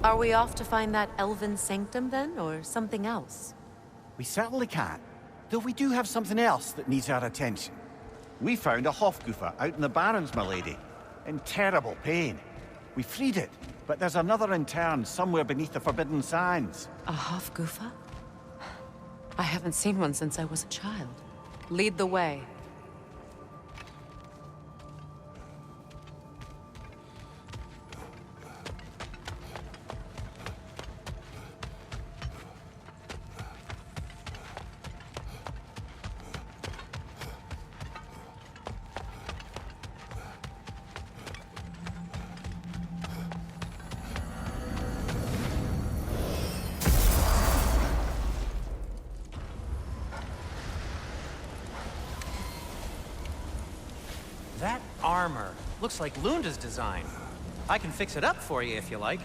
Are we off to find that elven sanctum then, or something else? We certainly can. Though we do have something else that needs our attention. We found a Hofgufa out in the Barrens, my lady. In terrible pain. We freed it, but there's another interned somewhere beneath the Forbidden Sands. A Hofgufa? I haven't seen one since I was a child. Lead the way. That armor looks like Lunda's design. I can fix it up for you if you like.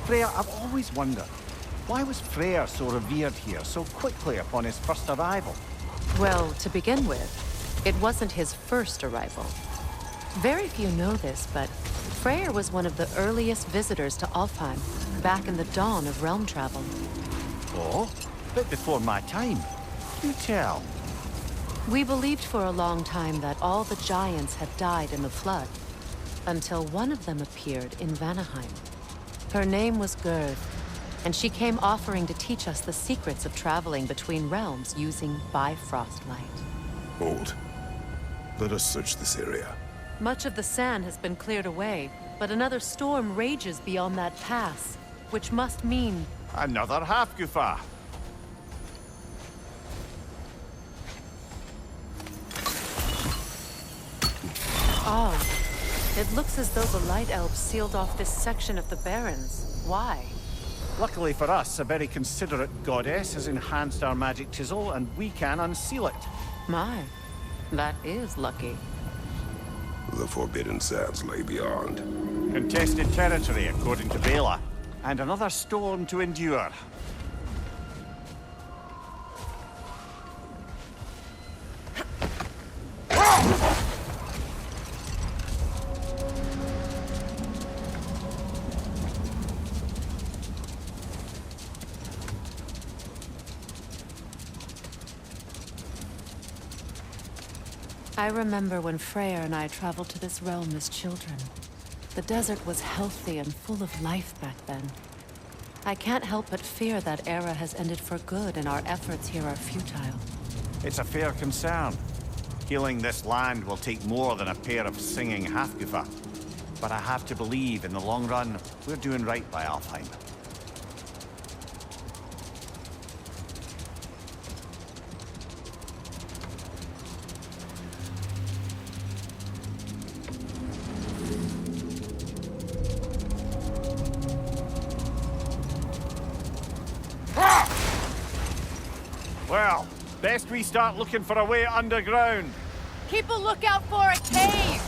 Freya, I've always wondered, why was Freyr so revered here so quickly upon his first arrival? Well, to begin with, it wasn't his first arrival. Very few know this, but Freyr was one of the earliest visitors to Alfheim, back in the dawn of realm travel. Oh? Bit before my time. Do tell. We believed for a long time that all the giants had died in the flood, until one of them appeared in Vanaheim. Her name was Gerd, and she came offering to teach us the secrets of traveling between realms using Bifrost light. Hold. Let us search this area. Much of the sand has been cleared away, but another storm rages beyond that pass, which must mean... Another Hofgufa. Odd. It looks as though the Light Elves sealed off this section of the Barrens. Why? Luckily for us, a very considerate goddess has enhanced our magic chisel, and we can unseal it. My, that is lucky. The Forbidden Sands lay beyond. Contested territory, according to Bela. And another storm to endure. I remember when Freyr and I traveled to this realm as children. The desert was healthy and full of life back then. I can't help but fear that era has ended for good and our efforts here are futile. It's a fair concern. Healing this land will take more than a pair of singing Hofgufa. But I have to believe, in the long run, we're doing right by Alfheim. Well, best we start looking for a way underground. Keep a lookout for a cave!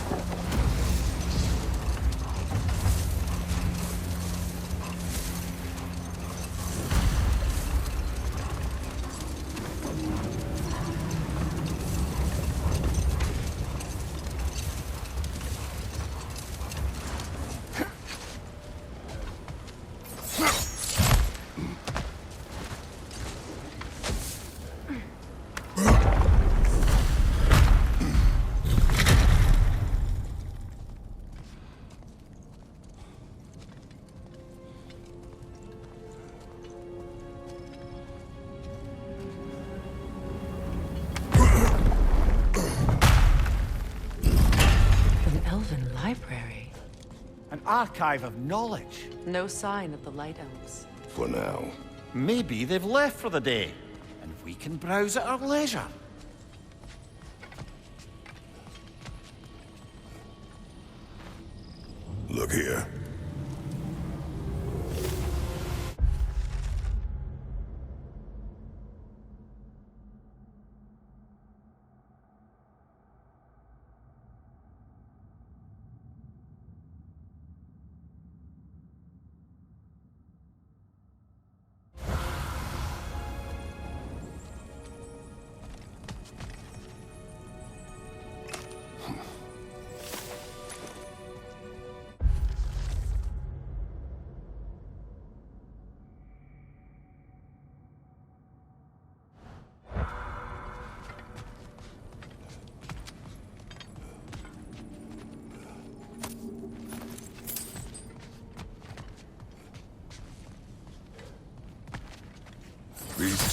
Library. An archive of knowledge. No sign of the Light Elves. For now. Maybe they've left for the day, and we can browse at our leisure. Look here.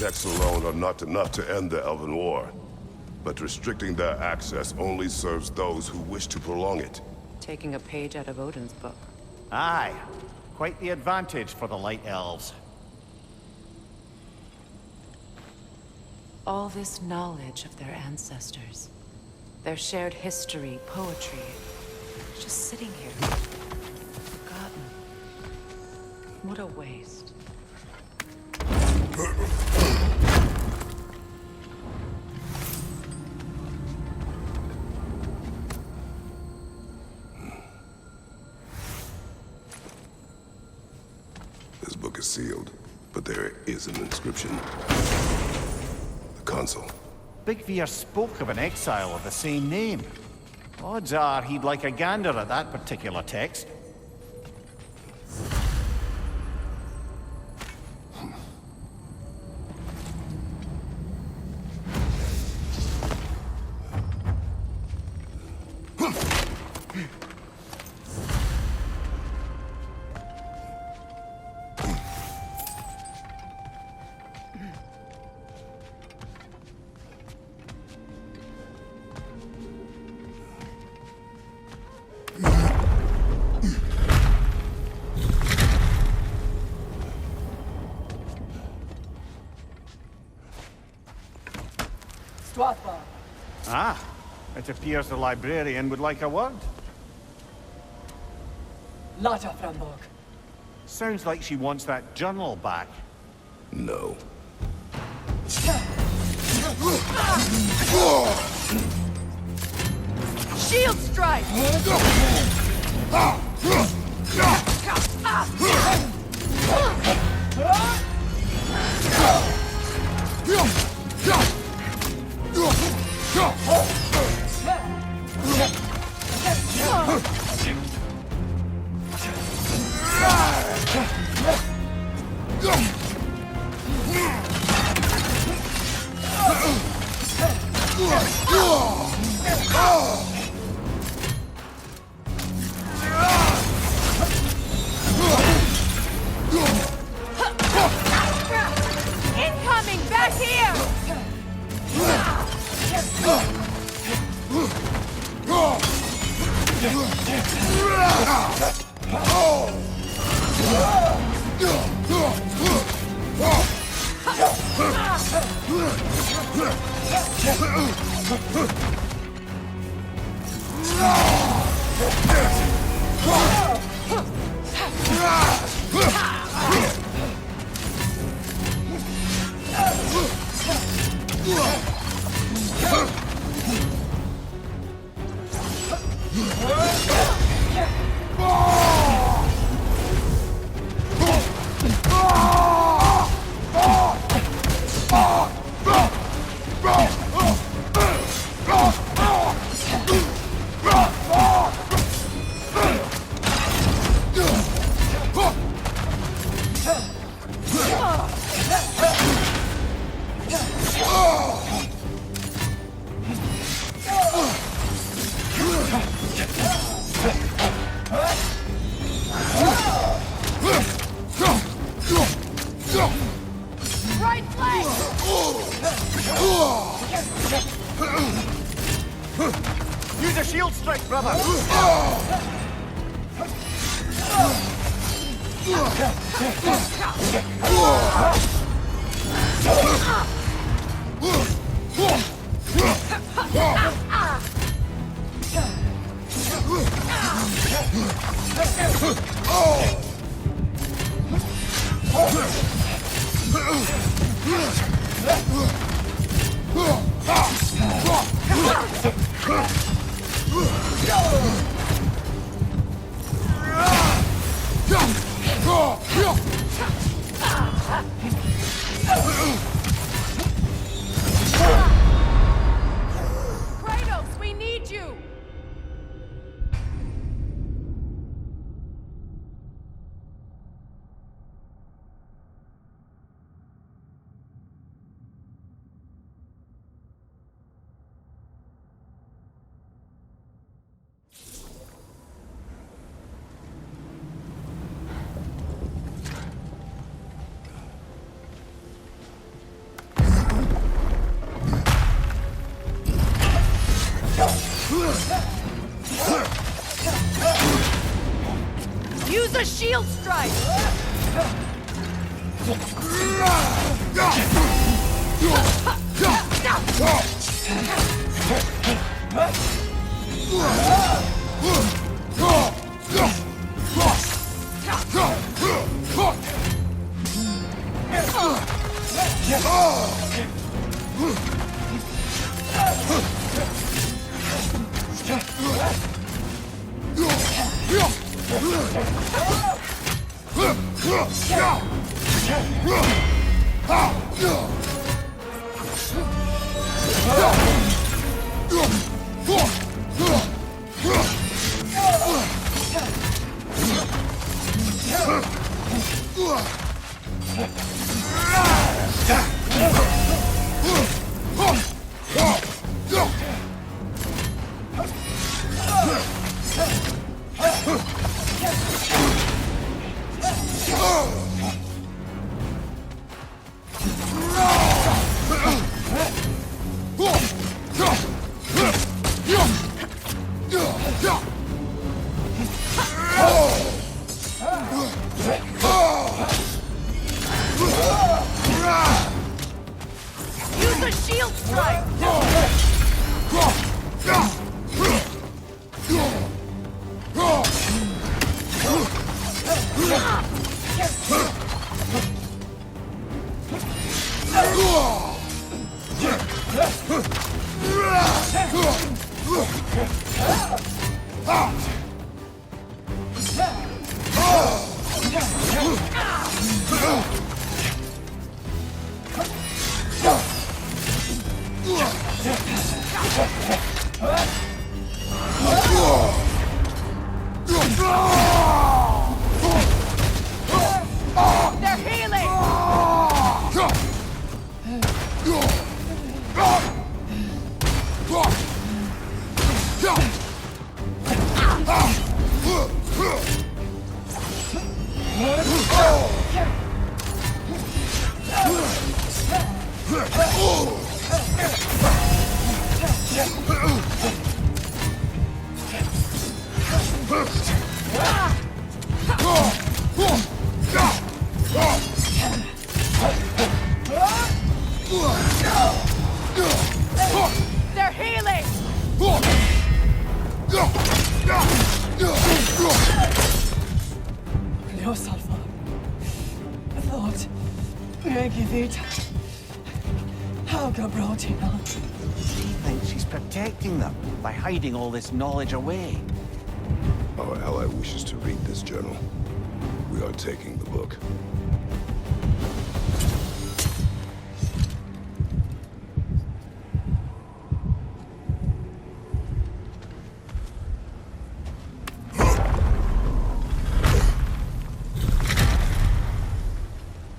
texts alone are not enough to end the Elven War. But restricting their access only serves those who wish to prolong it. Taking a page out of Odin's book. Aye. Quite the advantage for the Light Elves. All this knowledge of their ancestors, their shared history, poetry, just sitting here, forgotten. What a waste. This book is sealed, but there is an inscription. The console. Big Veer spoke of an exile of the same name. Odds are he'd like a gander at that particular text. Ah, it appears the librarian would like a word. Lata Framborg. Sounds like she wants that journal back. No. Shield strike! Incoming! Back here! Right flank! Use a shield strike, brother! Kratos, we need you! Use a shield strike! Use a shield strike! They're healing! They're healing! Dios Alpha. Thought. Megivita. How Gabrotino. She thinks she's protecting them by hiding all this knowledge away. Our ally wishes to read this journal. We are taking the book.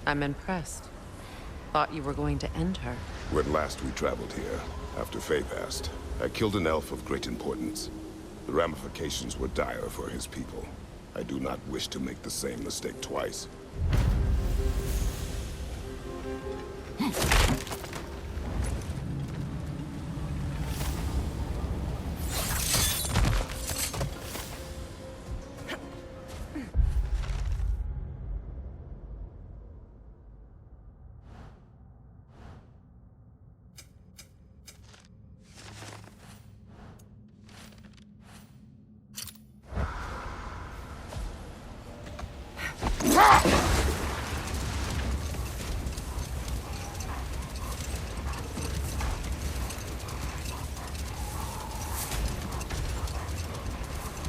I'm impressed. Thought you were going to end her. When last we traveled here, after Faye passed, I killed an elf of great importance. The ramifications were dire for his people. I do not wish to make the same mistake twice.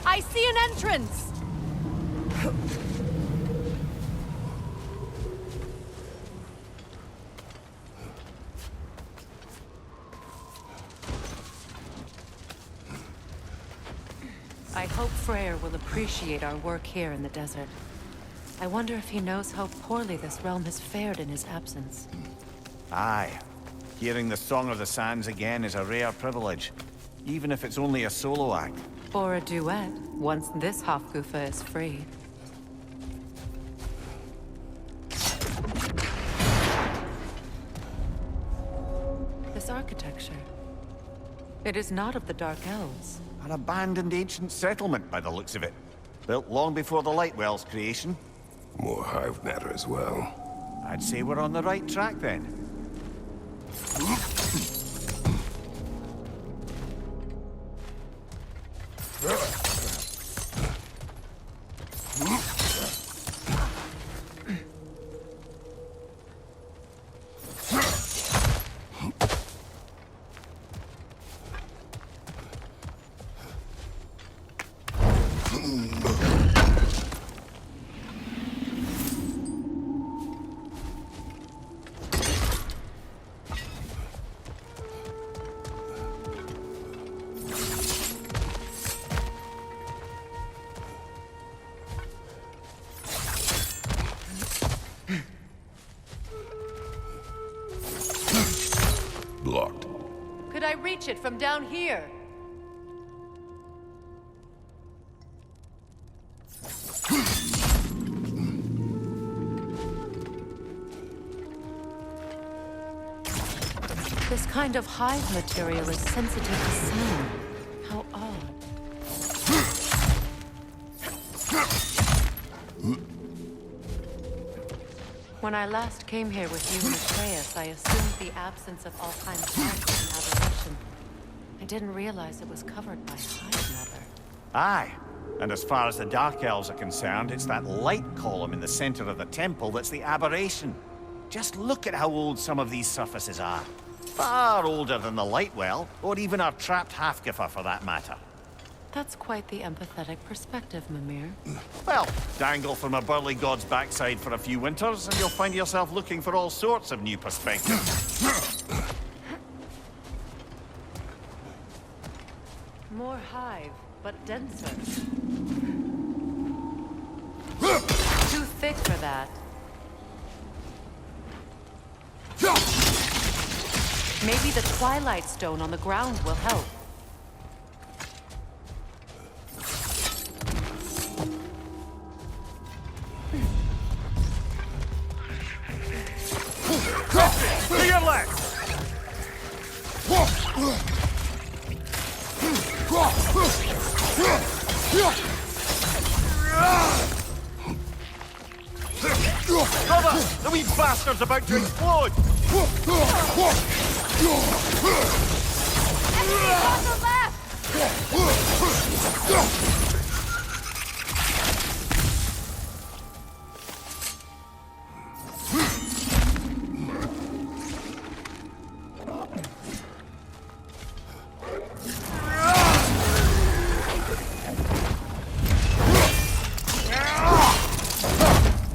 I see an entrance! I hope Freyr will appreciate our work here in the desert. I wonder if he knows how poorly this realm has fared in his absence. Aye. Hearing the Song of the Sands again is a rare privilege, even if it's only a solo act. Or a duet, once this Hofgufa is free. This architecture. It is not of the Dark Elves. An abandoned ancient settlement by the looks of it. Built long before the Lightwell's creation. More hive matter as well. I'd say we're on the right track then. Blocked. Could I reach it from down here? This kind of hive material is sensitive to sound. How odd. When I last came here with you and Atreus, I assumed the absence of all kinds of life was an aberration. I didn't realize it was covered by hive matter. Aye. And as far as the Dark Elves are concerned, it's that light column in the center of the temple that's the aberration. Just look at how old some of these surfaces are. Far older than the Lightwell, or even our trapped Halfgiffer for that matter. That's quite the empathetic perspective, Mimir. Well, dangle from a burly god's backside for a few winters, and you'll find yourself looking for all sorts of new perspectives. More hive, but denser. Too thick for that. Maybe the Twilight Stone on the ground will help. To your left! Brother! The wee bastard's about to explode! Enemy on the left!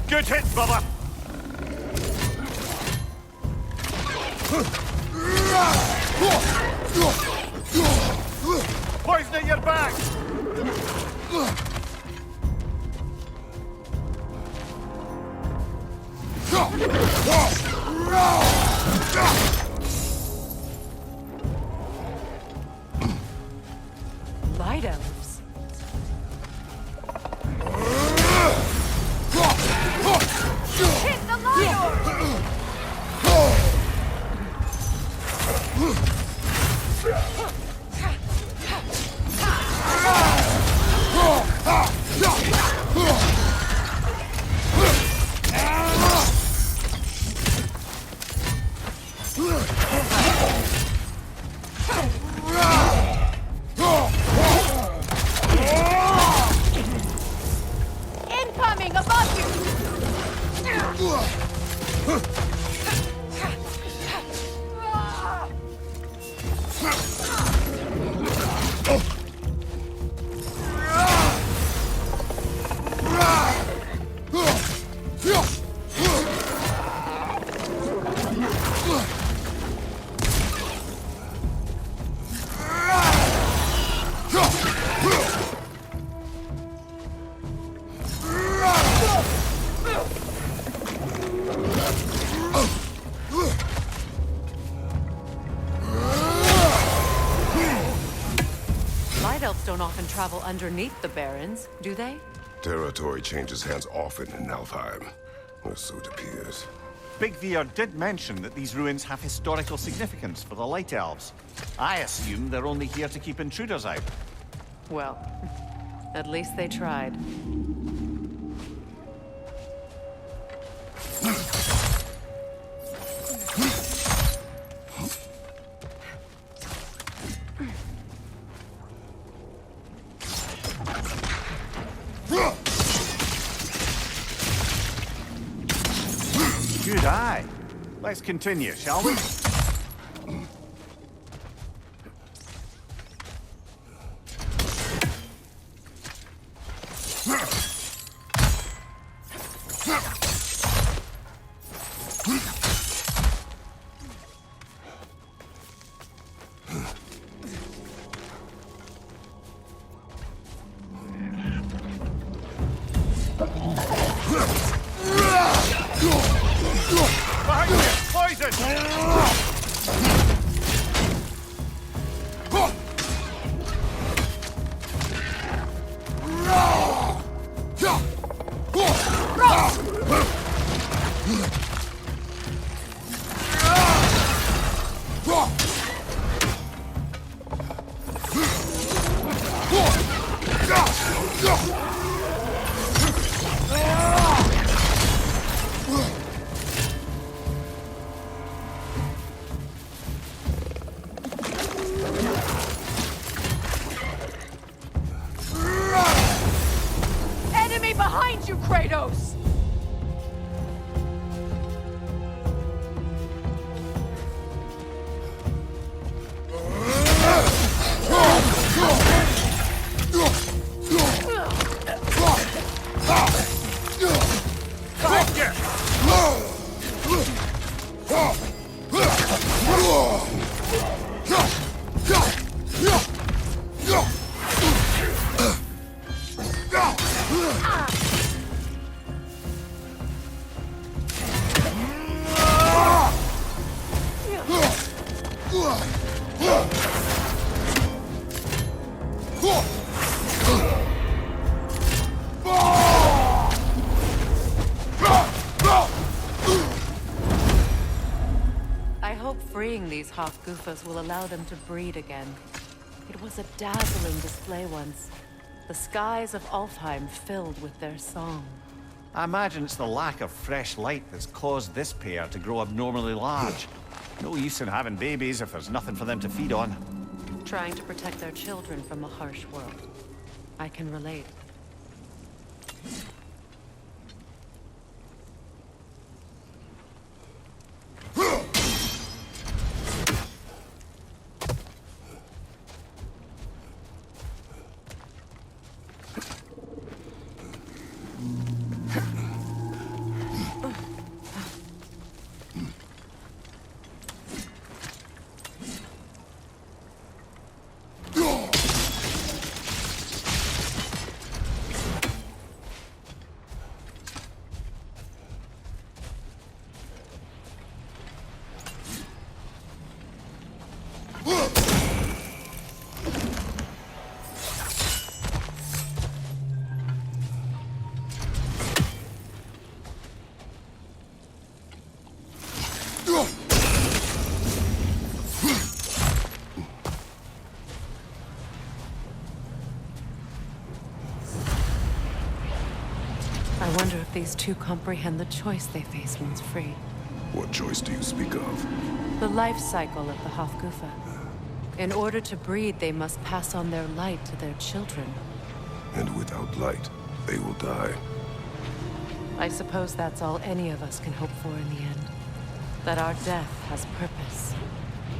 Good hit, brother! Poison at your back! Light elves. Hit the light orb! Incoming above Light elves don't often travel underneath the Barrens, do they? Territory changes hands often in Alfheim, or so it appears. Big Veer did mention that these ruins have historical significance for the Light Elves. I assume they're only here to keep intruders out. Well, At least they tried. Good eye. Let's continue, shall we? Behind you! Poison! Enemy behind you, Kratos! I hope freeing these Hofgufas will allow them to breed again. It was a dazzling display once. The skies of Alfheim filled with their song. I imagine it's the lack of fresh light that's caused this pair to grow abnormally large. No use in having babies if there's nothing for them to feed on. Trying to protect their children from a harsh world. I can relate. I wonder if these two comprehend the choice they face once free. What choice do you speak of? The life cycle of the Hofgufa. In order to breed, they must pass on their light to their children. And without light, they will die. I suppose that's all any of us can hope for in the end. That our death has purpose.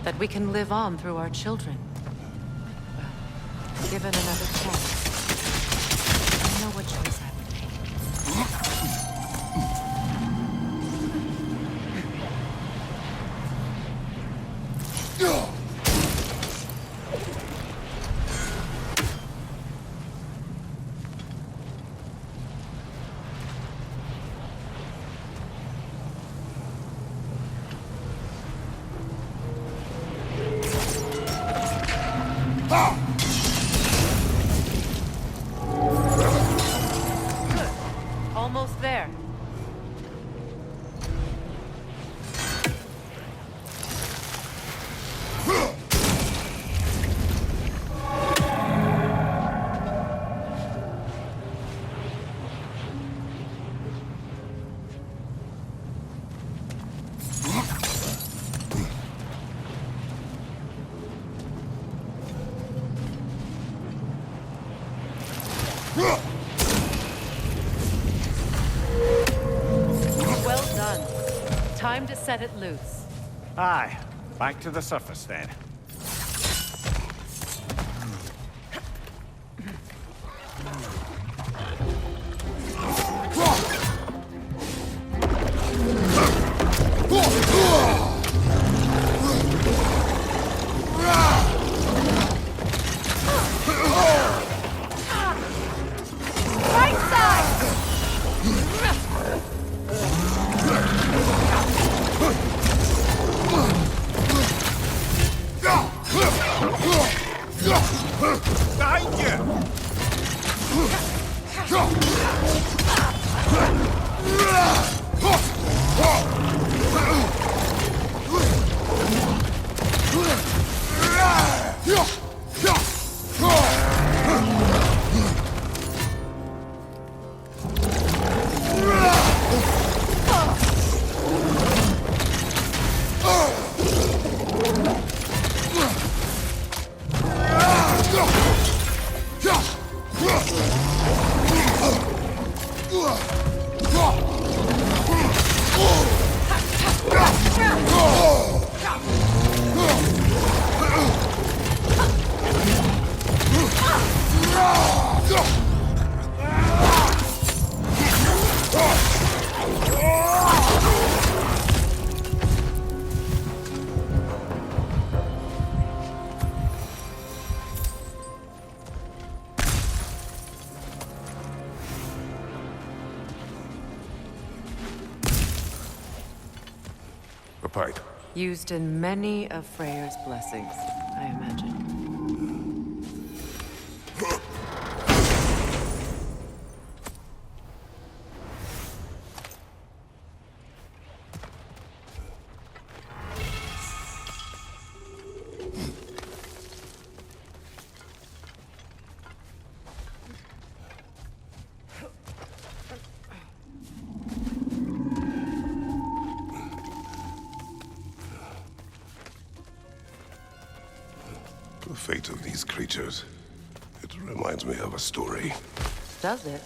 That we can live on through our children. Well, given another chance, I know what choice I would make. Well done. Time to set it loose. Aye, back to the surface then. Right side! Behind you! A pipe. Used in many of Freyr's blessings, I imagine. The fate of these creatures. It reminds me of a story. Does it?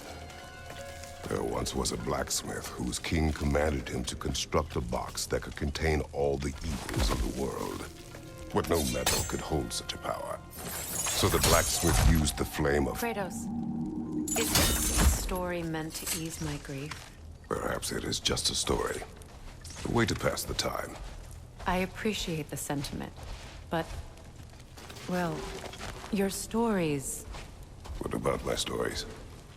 There once was a blacksmith whose king commanded him to construct a box that could contain all the evils of the world. But no metal could hold such a power. So the blacksmith used the flame of... Kratos, is this a story meant to ease my grief? Perhaps it is just a story. A way to pass the time. I appreciate the sentiment, but... well, your stories... What about my stories?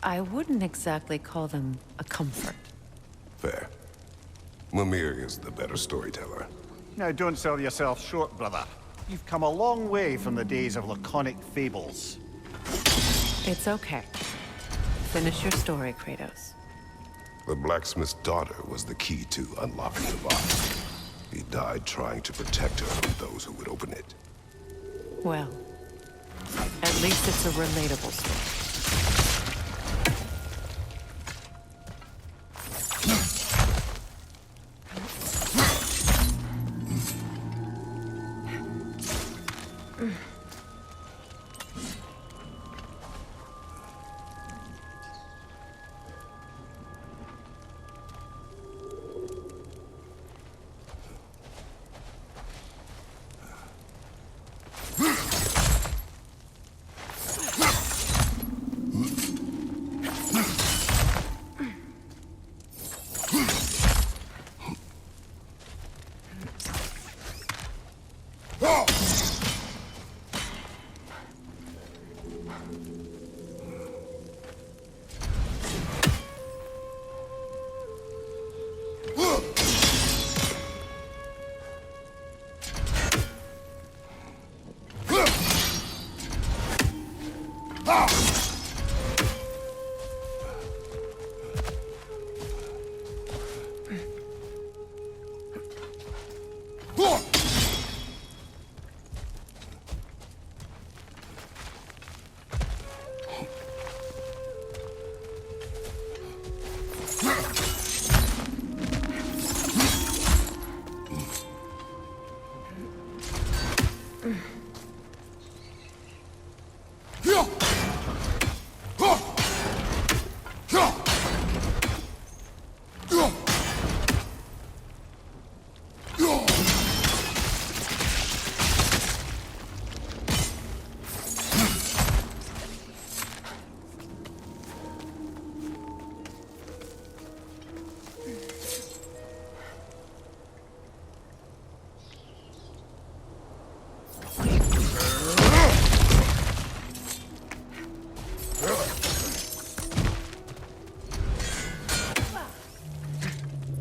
I wouldn't exactly call them a comfort. Fair. Mimir is the better storyteller. Now don't sell yourself short, brother. You've come a long way from the days of laconic fables. It's okay. Finish your story, Kratos. The blacksmith's daughter was the key to unlocking the box. He died trying to protect her from those who would open it. Well, at least it's a relatable story.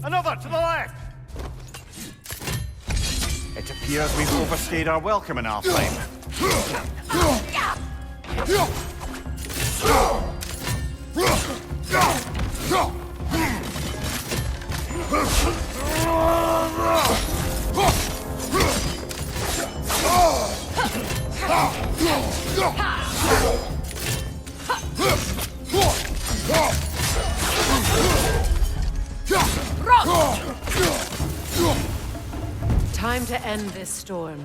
Another to the left! It appears we've overstayed our welcome in Alfheim. Time to end this storm.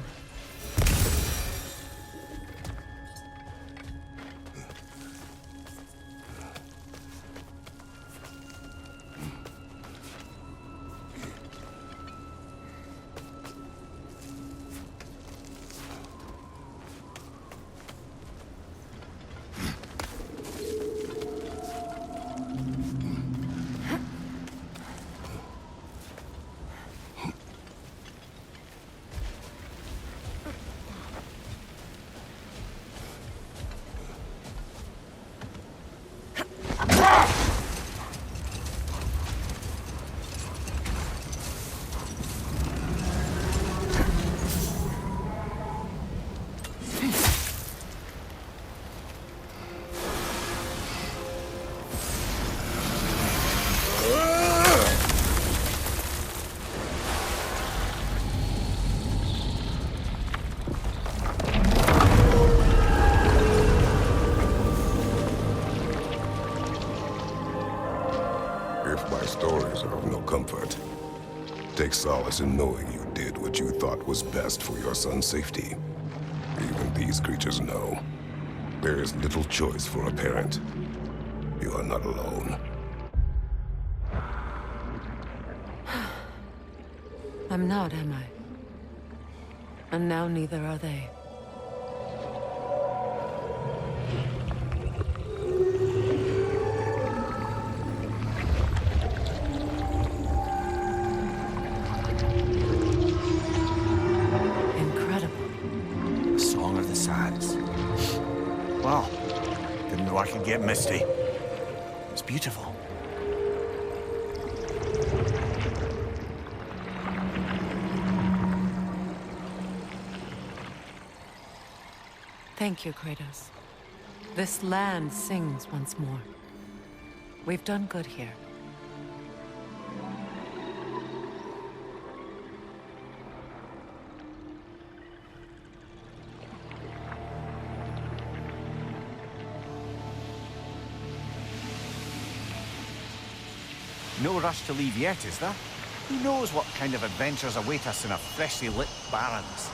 Take solace in knowing you did what you thought was best for your son's safety. Even these creatures know. There is little choice for a parent. You are not alone. I'm not, am I? And now neither are they. Wow. Didn't know I could get misty. It's beautiful. Thank you, Kratos. This land sings once more. We've done good here. No rush to leave yet, is there? Who knows what kind of adventures await us in our freshly lit barrens?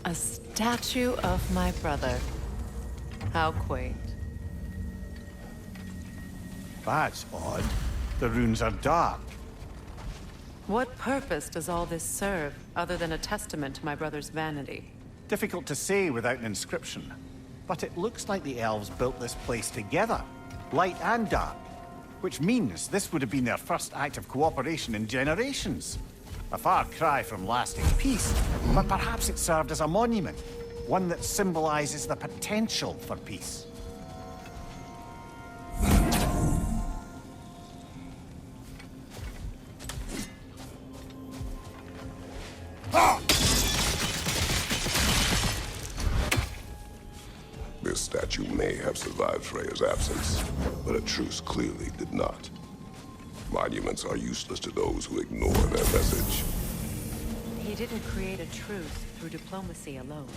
A statue of my brother. How quaint. That's odd. The runes are dark. What purpose does all this serve, other than a testament to my brother's vanity? Difficult to say without an inscription. But it looks like the elves built this place together, light and dark. Which means this would have been their first act of cooperation in generations. A far cry from lasting peace, but perhaps it served as a monument. One that symbolizes the potential for peace. This statue may have survived Freya's absence, but a truce clearly did not. Monuments are useless to those who ignore their message. He didn't create a truce through diplomacy alone.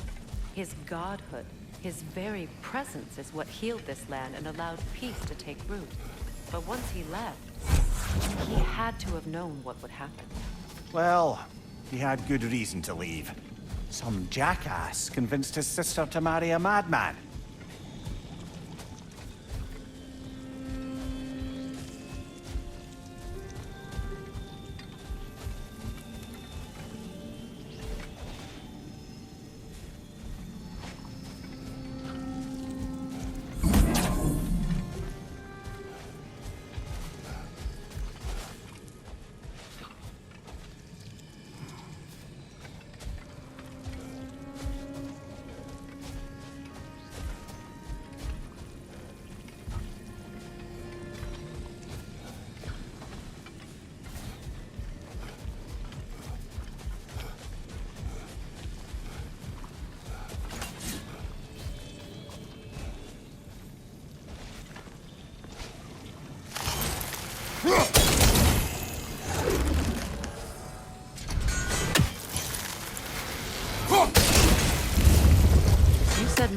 His godhood, his very presence is what healed this land and allowed peace to take root. But once he left, he had to have known what would happen. Well, he had good reason to leave. Some jackass convinced his sister to marry a madman.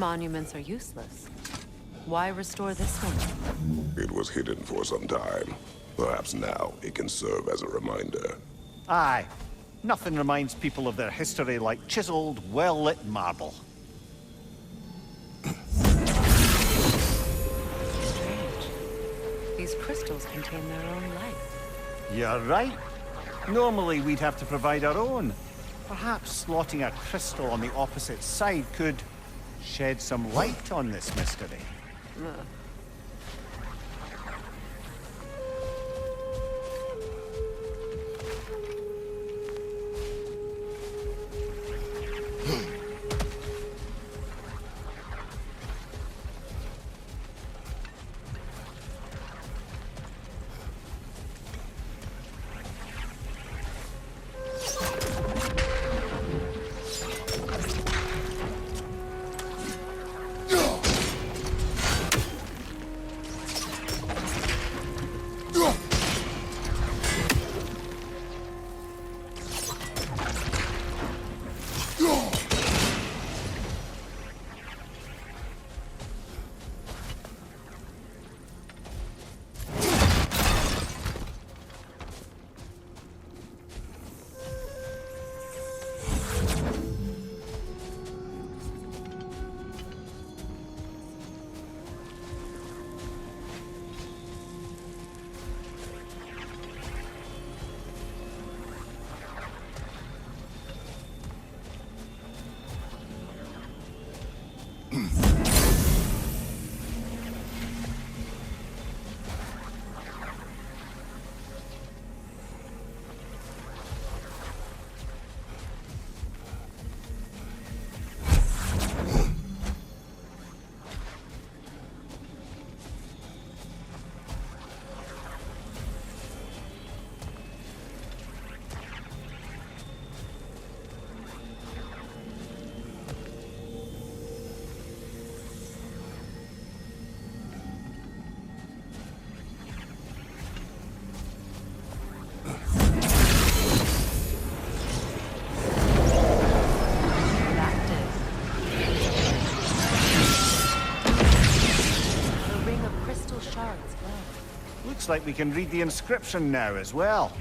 monuments are useless. Why restore this one? It was hidden for some time. Perhaps now it can serve as a reminder. Aye. Nothing reminds people of their history like chiseled, well-lit marble. Strange. These crystals contain their own light. You're right. Normally we'd have to provide our own. Perhaps slotting a crystal on the opposite side could shed some light on this mystery. Looks like we can read the inscription now as well.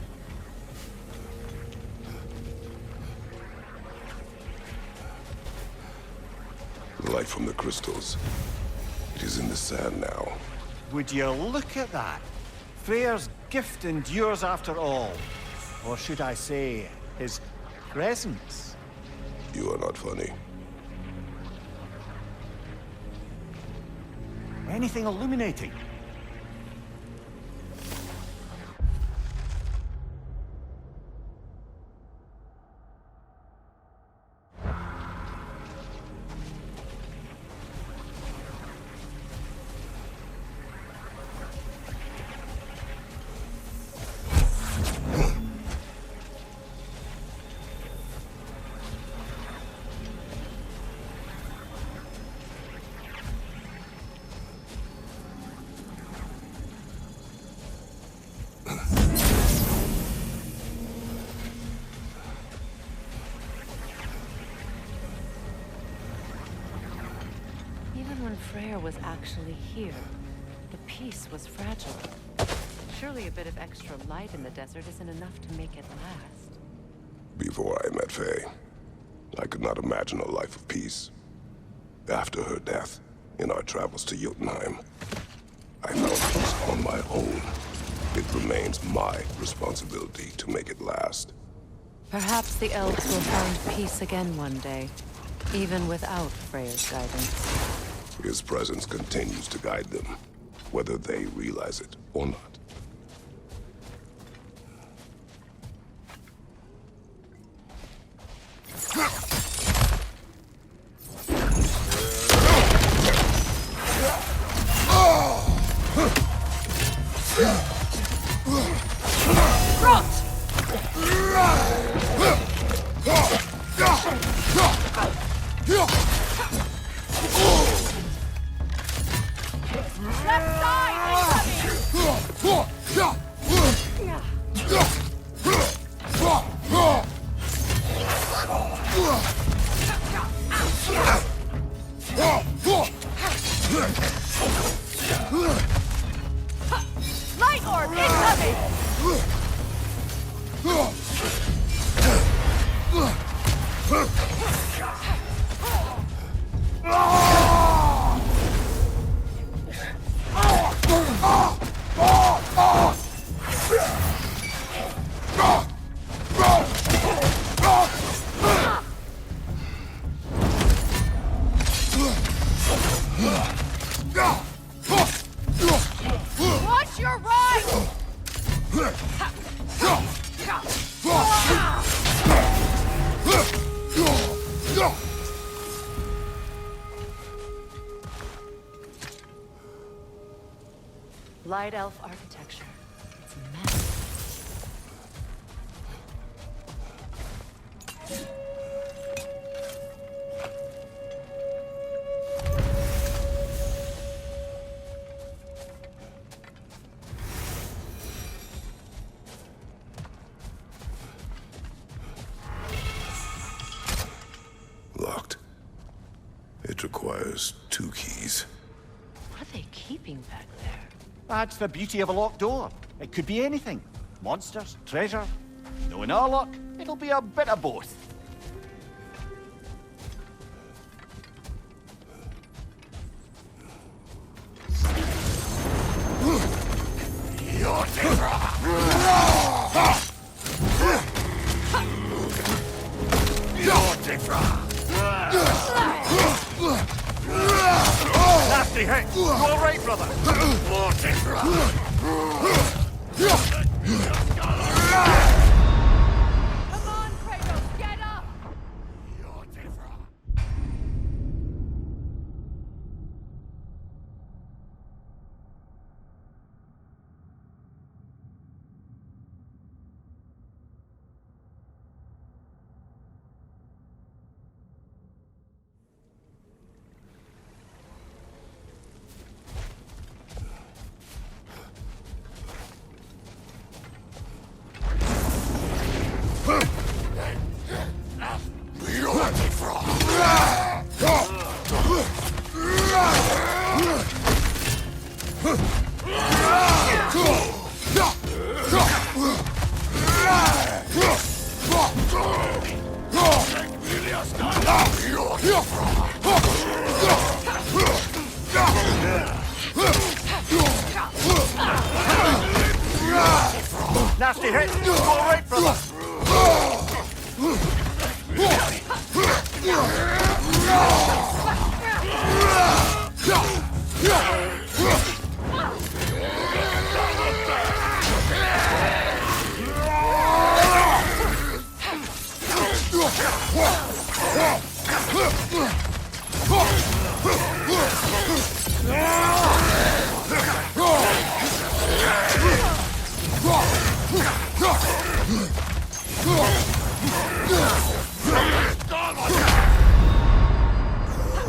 The light from the crystals. It is in the sand now. Would you look at that? Freyr's gift endures after all. Or should I say, his presence? You are not funny. Anything illuminating? When Freyr was actually here, the peace was fragile. Surely a bit of extra light in the desert isn't enough to make it last. Before I met Faye, I could not imagine a life of peace. After her death, in our travels to Jotunheim, I found peace on my own. It remains my responsibility to make it last. Perhaps the elves will find peace again one day, even without Freyr's guidance. His presence continues to guide them, whether they realize it or not. Light orb incoming! Watch your right! Light elf architecture. It's a mess. Locked. It requires 2 keys. What are they keeping back there? That's the beauty of a locked door. It could be anything. Monsters, treasure. Knowing our luck, it'll be a bit of both. Nasty hit! You all right, brother? Come on, Kratos, get up! Nasty hit! You all right, brother?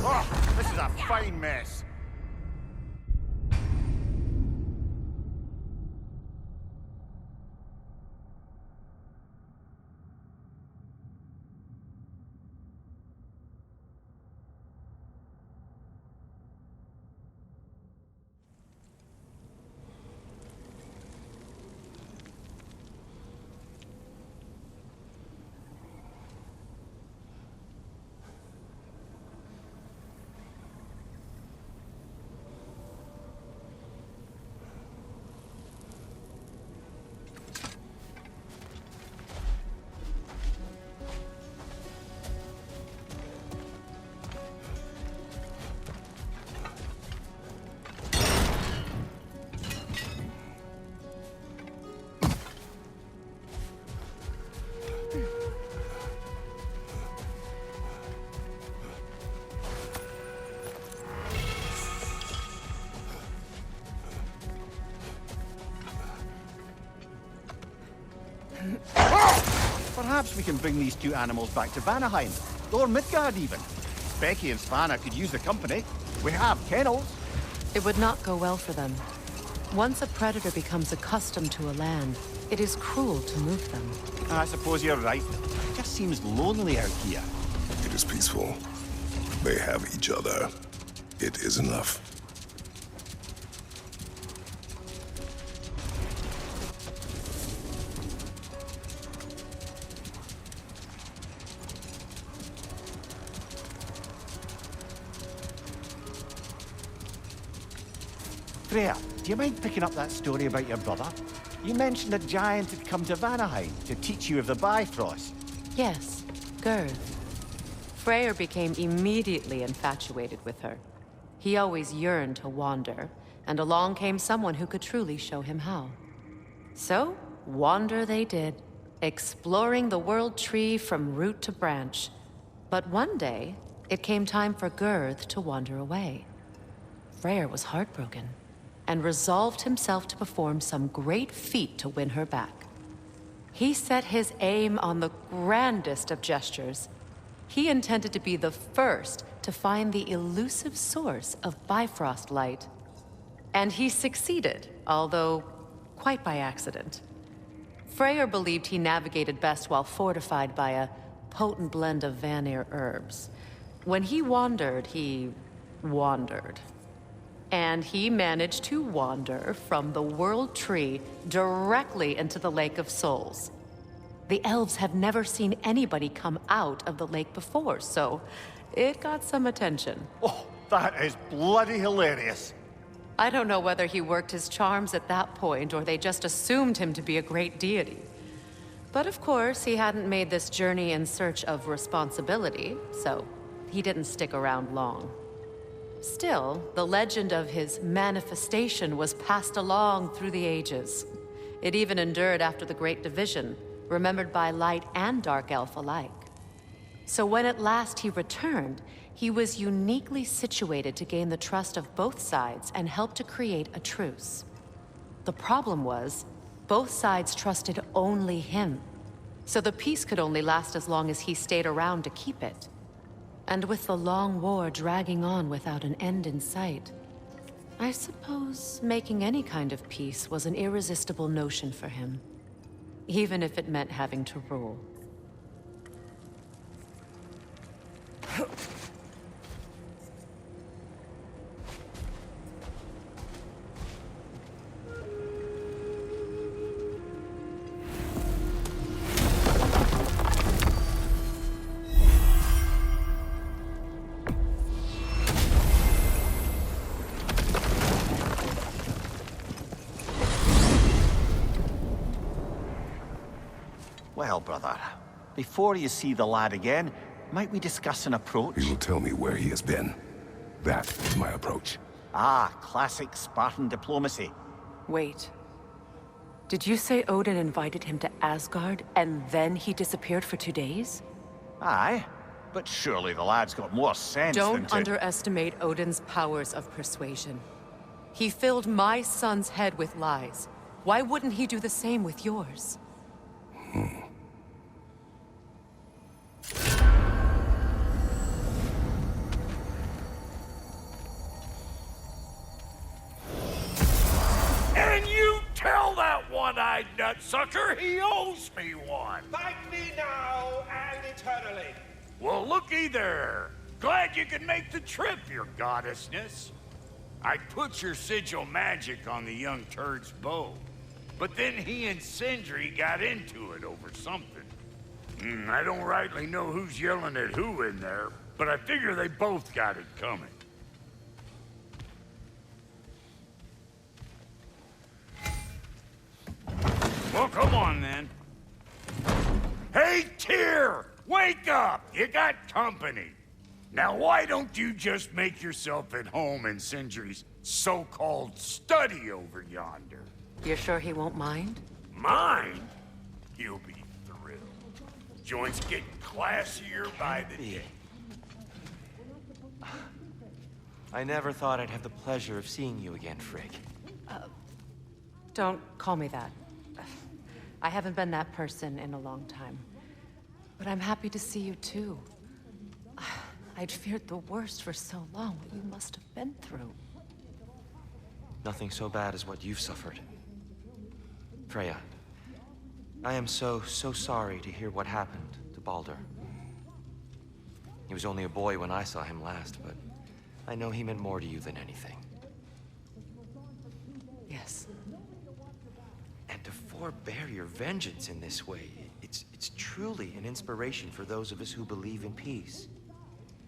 Oh, this is a fine mess. Perhaps we can bring these 2 animals back to Vanaheim, or Midgard even. Becky and Svanna could use the company. We have kennels. It would not go well for them. Once a predator becomes accustomed to a land, it is cruel to move them. I suppose you're right. It just seems lonely out here. It is peaceful. They have each other. It is enough. Freya, do you mind picking up that story about your brother? You mentioned a giant had come to Vanaheim to teach you of the Bifrost. Yes, Gerd. Freyr became immediately infatuated with her. He always yearned to wander, and along came someone who could truly show him how. So, wander they did, exploring the World Tree from root to branch. But one day, it came time for Gerd to wander away. Freyr was heartbroken, and resolved himself to perform some great feat to win her back. He set his aim on the grandest of gestures. He intended to be the first to find the elusive source of Bifrost light. And he succeeded, although quite by accident. Freyr believed he navigated best while fortified by a potent blend of Vanir herbs. When he wandered, he wandered. And he managed to wander from the World Tree directly into the Lake of Souls. The elves have never seen anybody come out of the lake before, so it got some attention. Oh, that is bloody hilarious. I don't know whether he worked his charms at that point or they just assumed him to be a great deity. But of course, he hadn't made this journey in search of responsibility, so he didn't stick around long. Still, the legend of his manifestation was passed along through the ages. It even endured after the Great Division, remembered by Light and Dark Elf alike. So when at last he returned, he was uniquely situated to gain the trust of both sides and help to create a truce. The problem was, both sides trusted only him. So the peace could only last as long as he stayed around to keep it. And with the long war dragging on without an end in sight, I suppose making any kind of peace was an irresistible notion for him. Even if it meant having to rule. Well, brother, before you see the lad again, might we discuss an approach? He will tell me where he has been. That is my approach. Ah, classic Spartan diplomacy. Wait. Did you say Odin invited him to Asgard, and then he disappeared for 2 days? Aye, but surely the lad's got more sense than Don't to... underestimate Odin's powers of persuasion. He filled my son's head with lies. Why wouldn't he do the same with yours? And you tell that one-eyed nutsucker he owes me one. Thank me now and eternally. Well, looky there. Glad you could make the trip, your goddessness. I put your sigil magic on the young turd's bow, but then he and Sindri got into it over something. I don't rightly know who's yelling at who in there, but I figure they both got it coming. Well, come on then. Hey, Tyr! Wake up! You got company. Now, why don't you just make yourself at home in Sindri's so-called study over yonder? You're sure he won't mind? Mine? He'll be thrilled. Joints getting classier by the day. I never thought I'd have the pleasure of seeing you again, Frigg. Don't call me that. I haven't been that person in a long time. But I'm happy to see you too. I'd feared the worst for so long, what you must have been through. Nothing so bad as what you've suffered. Freya, I am so sorry to hear what happened to Baldur. He was only a boy when I saw him last, but I know he meant more to you than anything. Yes. And to forbear your vengeance in this way, it's truly an inspiration for those of us who believe in peace.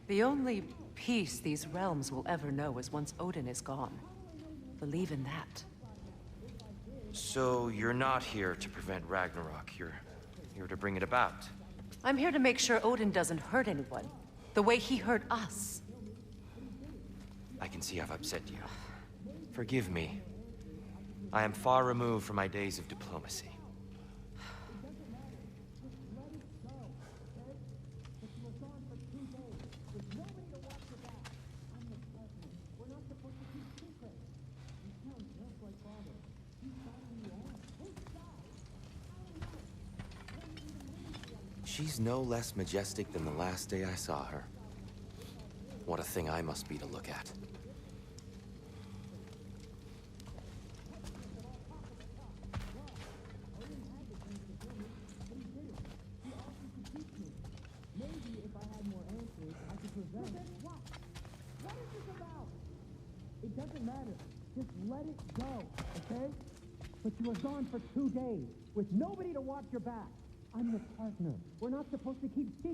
The only peace these realms will ever know is once Odin is gone. believe in that. So you're not here to prevent Ragnarok. You're here to bring it about. I'm here to make sure Odin doesn't hurt anyone, the way he hurt us. I can see I've upset you. Forgive me. I am far removed from my days of diplomacy. She's no less majestic than the last day I saw her. What a thing I must be to look at. It doesn't matter. Just let it go, okay? But you were gone for 2 days, with nobody to watch your back. I'm your partner. We're not supposed to keep secrets.